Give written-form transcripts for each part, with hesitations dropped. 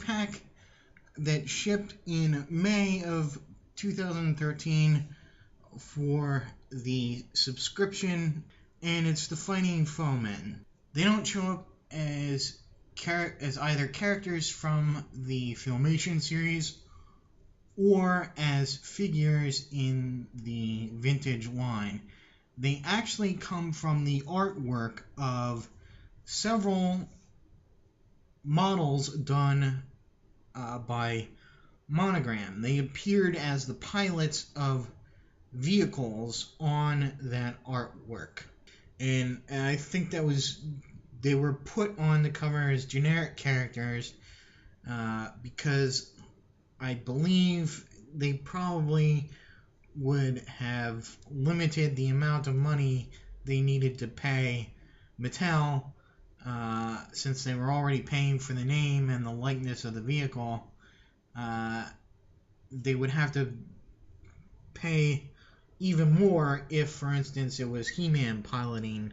pack that shipped in May of 2013 for the subscription, and it's the Fighting Foemen. They don't show up as either characters from the Filmation series or as figures in the vintage line. They actually come from the artwork of several models done by Monogram. They appeared as the pilots of vehicles on that artwork. And I think they were put on the cover as generic characters because I believe they probably would have limited the amount of money they needed to pay Mattel, since they were already paying for the name and the likeness of the vehicle. They would have to pay even more if, for instance, it was He-Man piloting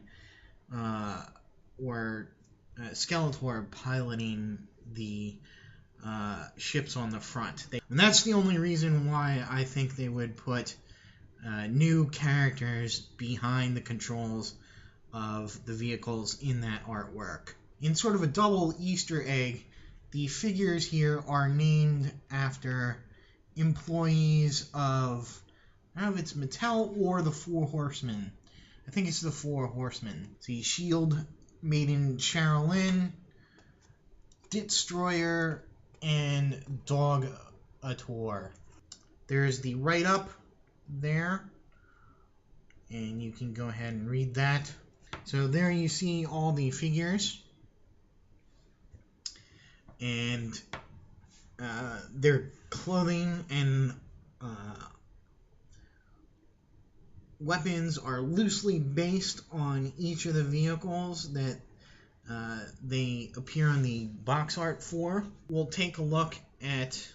or Skeletor piloting the ships on the front. And that's the only reason why I think they would put new characters behind the controls of the vehicles in that artwork. In sort of a double Easter egg, the figures here are named after employees of, I don't know if it's Mattel or the Four Horsemen. I think it's the Four Horsemen. See, Shield made in Sherrilynn, Destroyer, and Dog Ator. There's the write-up there, and you can go ahead and read that. So there you see all the figures, and their clothing and weapons are loosely based on each of the vehicles that they appear on the box art for. We'll take a look at,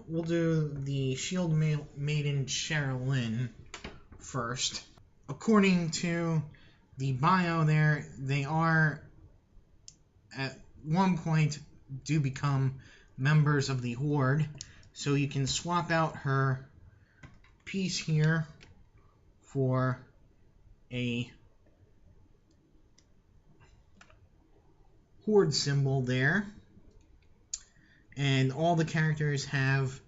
we'll do the Shield made in Sherrilynn first. According to the bio there, they are at one point do become members of the Horde, so you can swap out her piece here for a Horde symbol there, and all the characters have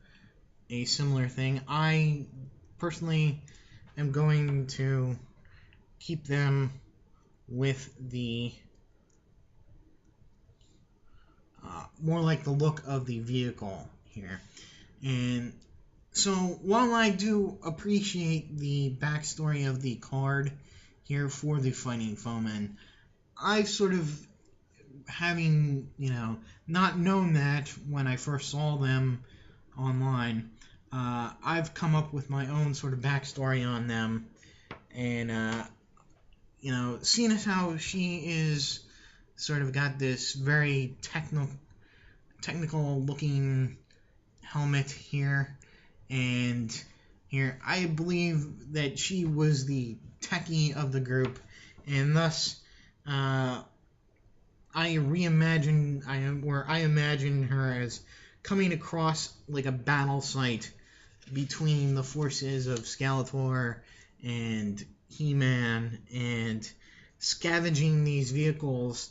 a similar thing. I personally am going to keep them with the more like the look of the vehicle here. And so while I do appreciate the backstory of the card here for the Fighting Foemen, I've sort of, having, not known that when I first saw them online, I've come up with my own sort of backstory on them. And, seeing as how she is sort of got this very technical looking helmet here, and here, I believe that she was the techie of the group, and thus I imagine her as coming across like a battle site between the forces of Skeletor and He-Man, and scavenging these vehicles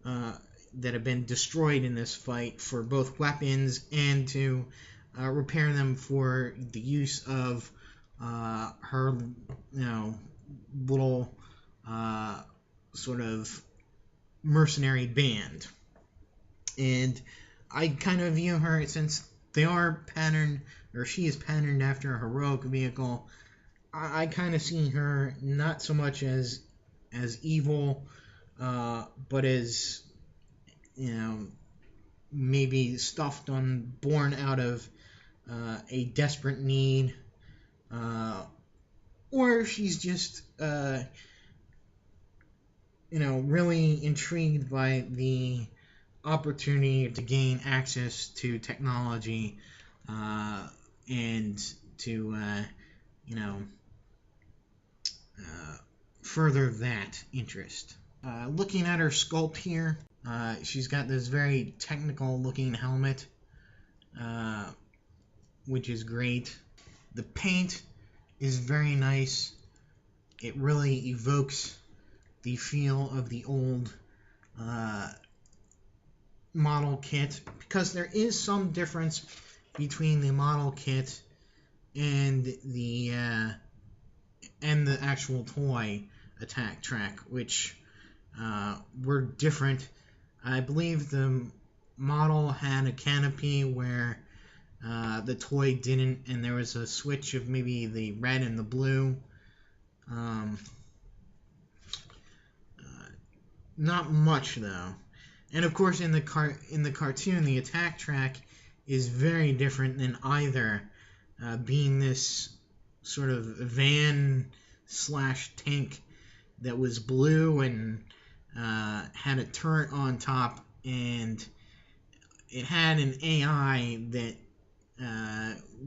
that have been destroyed in this fight for both weapons and to repair them for the use of her, little sort of mercenary band. And I kind of view her, since they are patterned, or she is patterned after a heroic vehicle, I kind of see her not so much as evil, but as, maybe stuffed on, born out of a desperate need, or she's just, really intrigued by the opportunity to gain access to technology, and to, further that interest. Looking at her sculpt here, She's got this very technical looking helmet, which is great. The paint is very nice. It really evokes the feel of the old model kit, because there is some difference between the model kit and the actual toy attack track, which were different. I believe the model had a canopy where the toy didn't, and there was a switch of maybe the red and the blue. Not much though. And of course, in the cartoon, the attack track is very different than either, being this sort of van / tank that was blue and had a turret on top, and it had an AI that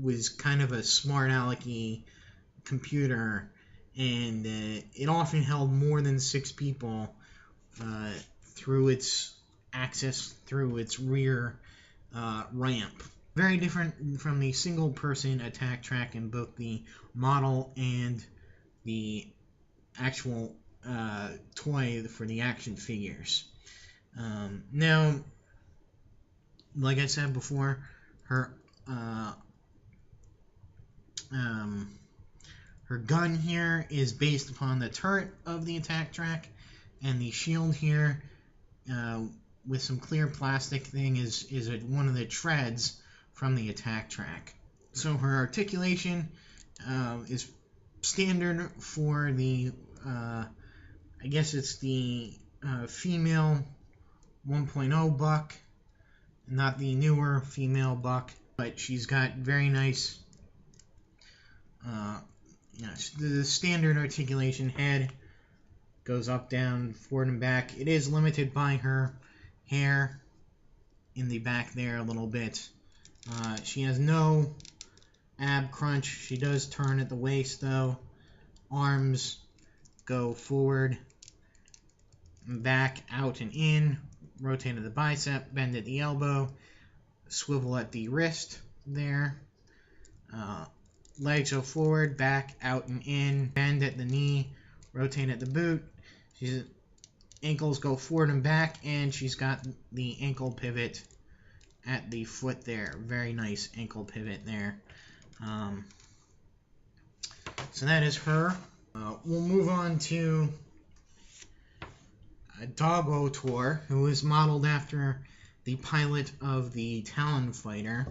was kind of a smart alecky computer, and it often held more than 6 people through its rear ramp. Very different from the single-person attack track in both the model and the actual toy for the action figures. Now, like I said before, her gun here is based upon the turret of the attack track, and the shield here with some clear plastic thing is one of the treads from the attack track. So her articulation is standard for the I guess it's the female 1.0 buck, not the newer female buck, but she's got very nice the standard articulation. Head goes up, down, forward, and back. It is limited by her hair in the back there a little bit. She has no ab crunch. She does turn at the waist though. Arms go forward, back, out, and in. Rotate at the bicep, bend at the elbow, swivel at the wrist there. Legs go forward, back, out, and in. Bend at the knee, rotate at the boot. Ankles go forward and back, and she's got the ankle pivot at the foot there. Very nice ankle pivot there. So that is her. We'll move on to Doggo Tor, who is modeled after the pilot of the Talon fighter.